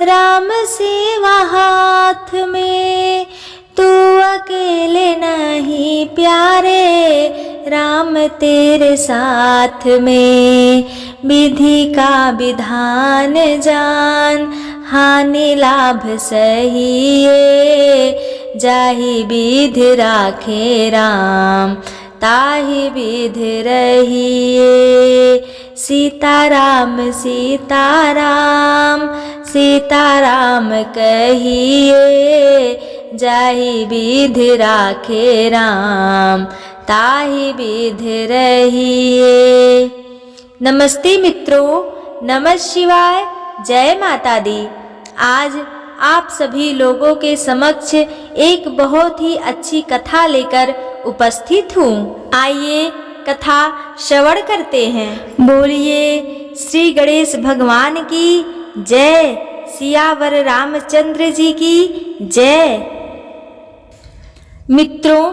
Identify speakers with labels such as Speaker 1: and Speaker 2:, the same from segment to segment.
Speaker 1: राम सेवा हाथ में, तू अकेले नहीं प्यारे, राम तेरे साथ में। विधि का विधान जान, हानि लाभ सहिए, जाहि विधि राखे राम, ताहि विधि रहिए। सीताराम सीताराम, सीताराम कहिए, जाहि विधि राखे राम, ताहि विधि रहिए। नमस्ते मित्रों, नमः शिवाय, जय माता दी। आज आप सभी लोगों के समक्ष एक बहुत ही अच्छी कथा लेकर उपस्थित हूँ। आइए कथा श्रवण करते हैं। बोलिए श्री गणेश भगवान की जय, सियावर रामचंद्र जी की जय। मित्रों,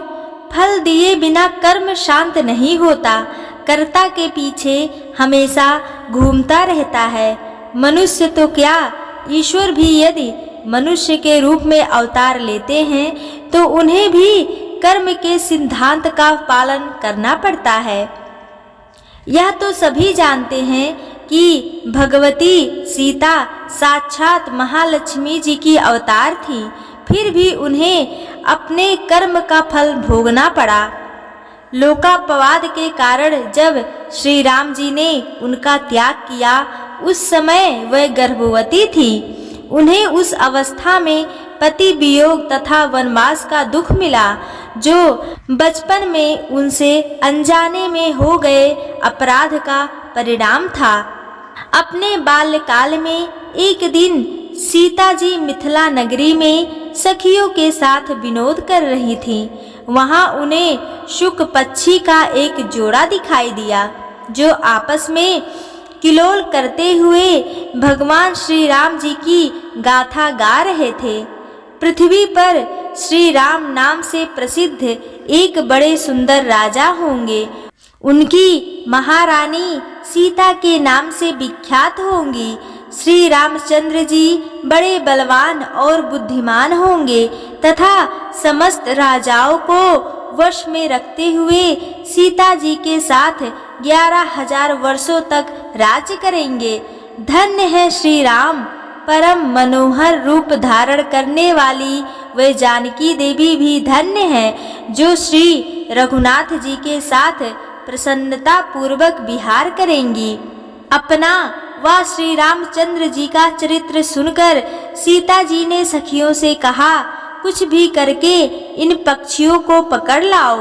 Speaker 1: फल दिए बिना कर्म शांत नहीं होता, कर्ता के पीछे हमेशा घूमता रहता है। मनुष्य तो क्या, ईश्वर भी यदि मनुष्य के रूप में अवतार लेते हैं तो उन्हें भी कर्म के सिद्धांत का पालन करना पड़ता है। यह तो सभी जानते हैं कि भगवती सीता साक्षात महालक्ष्मी जी की अवतार थी, फिर भी उन्हें अपने कर्म का फल भोगना पड़ा। लोकापवाद के कारण जब श्री राम जी ने उनका त्याग किया, उस समय वह गर्भवती थी। उन्हें उस अवस्था में पति वियोग तथा वनवास का दुख मिला, जो बचपन में उनसे अनजाने में हो गए अपराध का परिणाम था। अपने बाल्यकाल में एक दिन सीता जी मिथिला नगरी में सखियों के साथ विनोद कर रही थीं। वहां उन्हें शुक पक्षी का एक जोड़ा दिखाई दिया, जो आपस में किलोल करते हुए भगवान श्री राम जी की गाथा गा रहे थे। पृथ्वी पर श्री राम नाम से प्रसिद्ध एक बड़े सुंदर राजा होंगे। उनकी महारानी सीता के नाम से विख्यात होंगी। श्री रामचंद्र जी बड़े बलवान और बुद्धिमान होंगे तथा समस्त राजाओं को वश में रखते हुए सीता जी के साथ 11,000 वर्षों तक राज्य करेंगे। धन्य है श्री राम, परम मनोहर रूप धारण करने वाली वे जानकी देवी भी धन्य है, जो श्री रघुनाथ जी के साथ प्रसन्नता पूर्वक विहार करेंगी। अपना व श्री रामचंद्र जी का चरित्र सुनकर सीता जी ने सखियों से कहा, कुछ भी करके इन पक्षियों को पकड़ लाओ।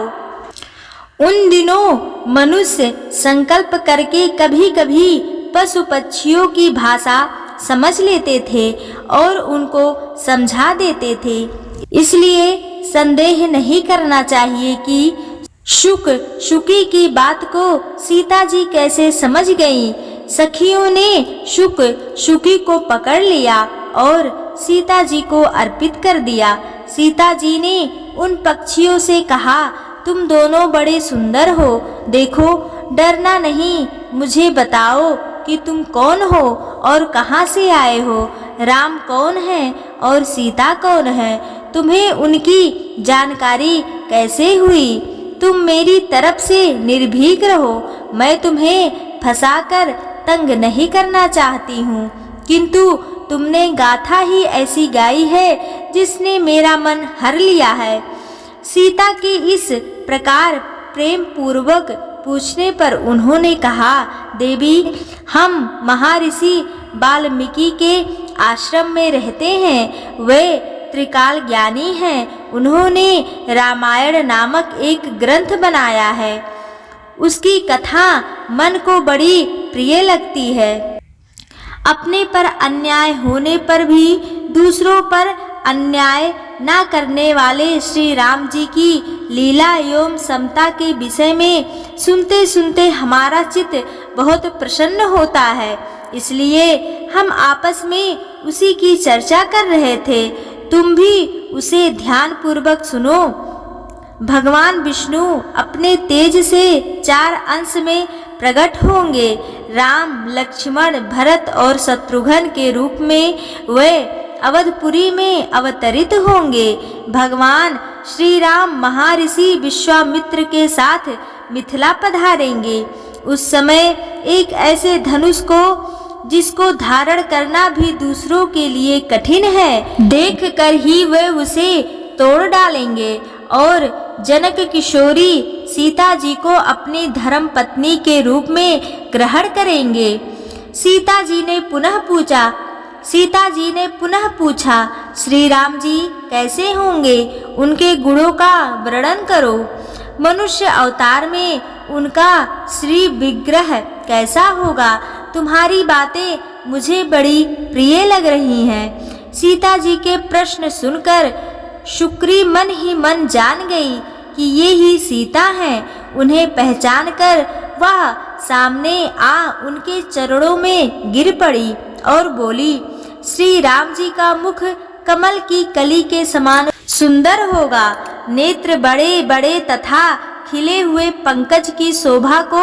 Speaker 1: उन दिनों मनुष्य संकल्प करके कभी कभी पशु पक्षियों की भाषा समझ लेते थे और उनको समझा देते थे। इसलिए संदेह नहीं करना चाहिए कि शुकी की बात को सीता जी कैसे समझ गईं। सखियों ने शुकी को पकड़ लिया और सीता जी को अर्पित कर दिया। सीता जी ने उन पक्षियों से कहा, तुम दोनों बड़े सुंदर हो, देखो डरना नहीं, मुझे बताओ कि तुम कौन हो और कहाँ से आए हो, राम कौन है और सीता कौन है, तुम्हें उनकी जानकारी कैसे हुई। तुम मेरी तरफ से निर्भीक रहो, मैं तुम्हें फंसाकर तंग नहीं करना चाहती हूँ, किंतु तुमने गाथा ही ऐसी गाई है जिसने मेरा मन हर लिया है। सीता के इस प्रकार प्रेम पूर्वक पूछने पर उन्होंने कहा, देवी हम महर्षि वाल्मीकि के आश्रम में रहते हैं, वे त्रिकाल ज्ञानी हैं। उन्होंने रामायण नामक एक ग्रंथ बनाया है। उसकी कथा मन को बड़ी प्रिय लगती है। अपने पर अन्याय होने पर भी दूसरों पर अन्याय न करने वाले श्री राम जी की लीला एवं समता के विषय में सुनते सुनते हमारा चित्त बहुत प्रसन्न होता है। इसलिए हम आपस में उसी की चर्चा कर रहे थे, तुम भी उसे ध्यान पूर्वक सुनो। भगवान विष्णु अपने तेज से 4 अंश में प्रकट होंगे। राम, लक्ष्मण, भरत और शत्रुघ्न के रूप में वे अवधपुरी में अवतरित होंगे। भगवान श्री राम महर्षि विश्वामित्र के साथ मिथिला पधारेंगे। उस समय एक ऐसे धनुष को जिसको धारण करना भी दूसरों के लिए कठिन है, देख कर ही वे उसे तोड़ डालेंगे और जनक किशोरी सीता जी को अपनी धर्म पत्नी के रूप में ग्रहण करेंगे। सीता जी ने पुनः पूछा, श्री राम जी कैसे होंगे? उनके गुणों का वर्णन करो। मनुष्य अवतार में उनका श्री विग्रह कैसा होगा? तुम्हारी बातें मुझे बड़ी प्रिय लग रही हैं। सीता जी के प्रश्न सुनकर शुक्री मन ही मन जान गई कि ये ही सीता हैं। उन्हें पहचानकर वह सामने आ उनके चरणों में गिर पड़ी और बोली, श्री राम जी का मुख कमल की कली के समान सुंदर होगा। नेत्र बड़े बड़े तथा खिले हुए पंकज की शोभा को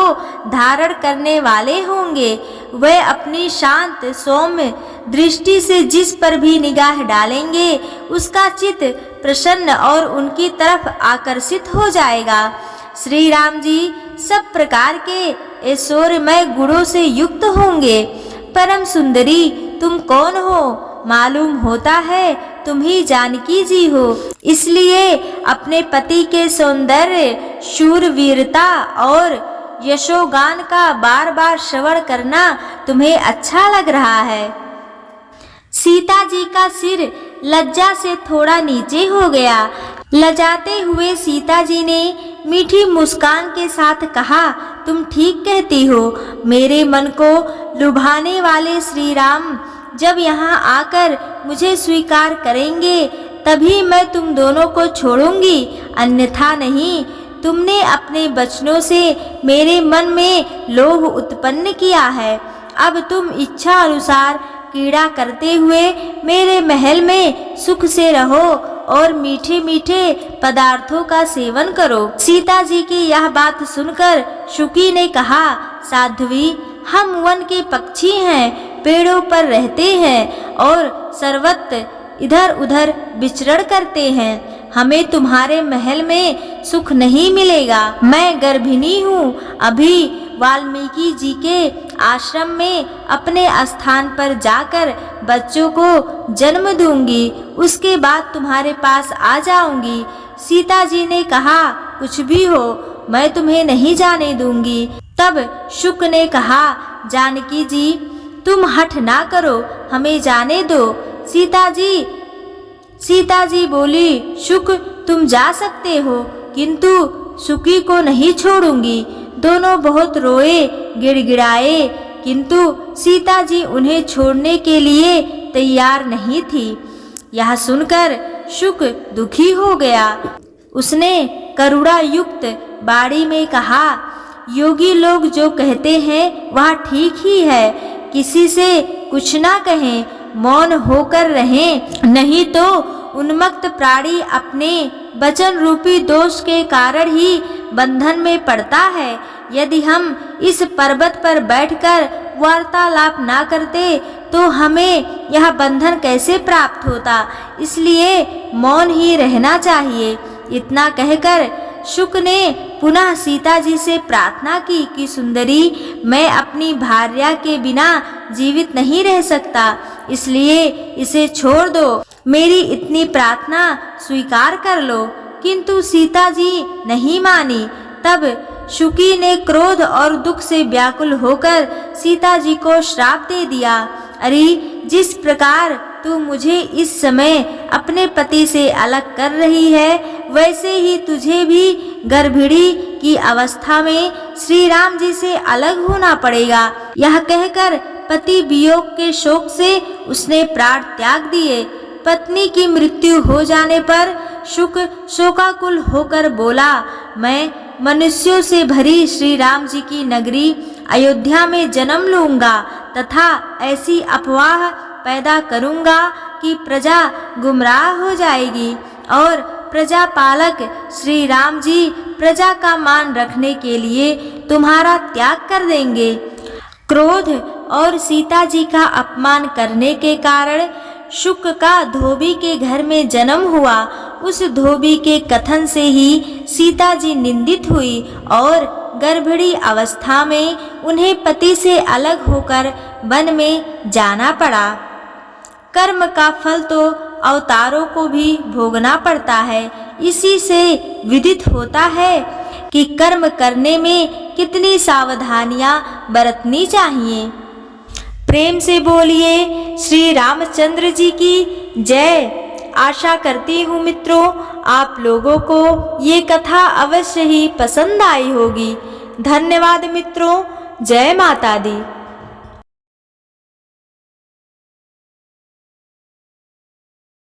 Speaker 1: धारण करने वाले होंगे। वे अपनी शांत सौम्य दृष्टि से जिस पर भी निगाह डालेंगे उसका चित्त प्रसन्न और उनकी तरफ आकर्षित हो जाएगा। श्री राम जी सब प्रकार के ऐश्वर्यमय गुणों से युक्त होंगे। परम सुंदरी तुम कौन हो? मालूम होता है तुम ही जानकी जी हो, इसलिए अपने पति के सौंदर्य, शूरवीरता और यशोगान का बार बार श्रवण करना तुम्हें अच्छा लग रहा है। सीता जी का सिर लज्जा से थोड़ा नीचे हो गया। लजाते हुए सीता जी ने मीठी मुस्कान के साथ कहा, तुम ठीक कहती हो। मेरे मन को लुभाने वाले श्री राम जब यहाँ आकर मुझे स्वीकार करेंगे तभी मैं तुम दोनों को छोड़ूंगी, अन्यथा नहीं। तुमने अपने वचनों से मेरे मन में लोभ उत्पन्न किया है। अब तुम इच्छा अनुसार क्रीड़ा करते हुए मेरे महल में सुख से रहो और मीठे मीठे पदार्थों का सेवन करो। सीता जी की यह बात सुनकर शुकी ने कहा, साध्वी हम वन के पक्षी हैं, पेड़ों पर रहते हैं और सर्वत्र इधर उधर विचरण करते हैं। हमें तुम्हारे महल में सुख नहीं मिलेगा। मैं गर्भिणी हूँ। अभी वाल्मीकि जी के आश्रम में अपने स्थान पर जाकर बच्चों को जन्म दूंगी, उसके बाद तुम्हारे पास आ जाऊंगी। सीता जी ने कहा, कुछ भी हो मैं तुम्हें नहीं जाने दूंगी। तब शुक ने कहा, जानकी जी तुम हठ ना करो, हमें जाने दो। सीता जी बोली, शुक तुम जा सकते हो किंतु शुकी को नहीं छोड़ूंगी। दोनों बहुत रोए, गिड़गिड़ाए, किंतु सीता जी उन्हें छोड़ने के लिए तैयार नहीं थी। यह सुनकर शुक दुखी हो गया। उसने करुणा युक्त बाणी में कहा, योगी लोग जो कहते हैं वह ठीक ही है। किसी से कुछ ना कहें, मौन होकर रहें, नहीं तो उन्मत्त प्राणी अपने वचन रूपी दोष के कारण ही बंधन में पड़ता है। यदि हम इस पर्वत पर बैठकर वार्तालाप ना करते तो हमें यह बंधन कैसे प्राप्त होता, इसलिए मौन ही रहना चाहिए। इतना कहकर शुक ने पुनः सीता जी से प्रार्थना की कि सुंदरी मैं अपनी भार्या के बिना जीवित नहीं रह सकता, इसलिए इसे छोड़ दो, मेरी इतनी प्रार्थना स्वीकार कर लो। किंतु सीता जी नहीं मानी। तब शुकी ने क्रोध और दुख से व्याकुल होकर सीता जी को श्राप दे दिया, अरे जिस प्रकार तू मुझे इस समय अपने पति से अलग कर रही है, वैसे ही तुझे भी गर्भिणी की अवस्था में श्री राम जी से अलग होना पड़ेगा। यह कहकर पति वियोग के शोक से उसने प्राण त्याग दिए। पत्नी की मृत्यु हो जाने पर शुक शोकाकुल होकर बोला, मैं मनुष्यों से भरी श्री राम जी की नगरी अयोध्या में जन्म लूंगा तथा ऐसी अफवाह पैदा करूंगा कि प्रजा गुमराह हो जाएगी और प्रजा पालक श्री राम जी प्रजा का मान रखने के लिए तुम्हारा त्याग कर देंगे। क्रोध और सीता जी का अपमान करने के कारण शुक का धोबी के घर में जन्म हुआ। उस धोबी के कथन से ही सीता जी निंदित हुई और गर्भिणी अवस्था में उन्हें पति से अलग होकर वन में जाना पड़ा। कर्म का फल तो अवतारों को भी भोगना पड़ता है। इसी से विदित होता है कि कर्म करने में कितनी सावधानियां बरतनी चाहिए। प्रेम से बोलिए श्री रामचंद्र जी की जय। आशा करती हूँ मित्रों आप लोगों को ये कथा अवश्य ही पसंद आई होगी। धन्यवाद मित्रों। जय माता दी।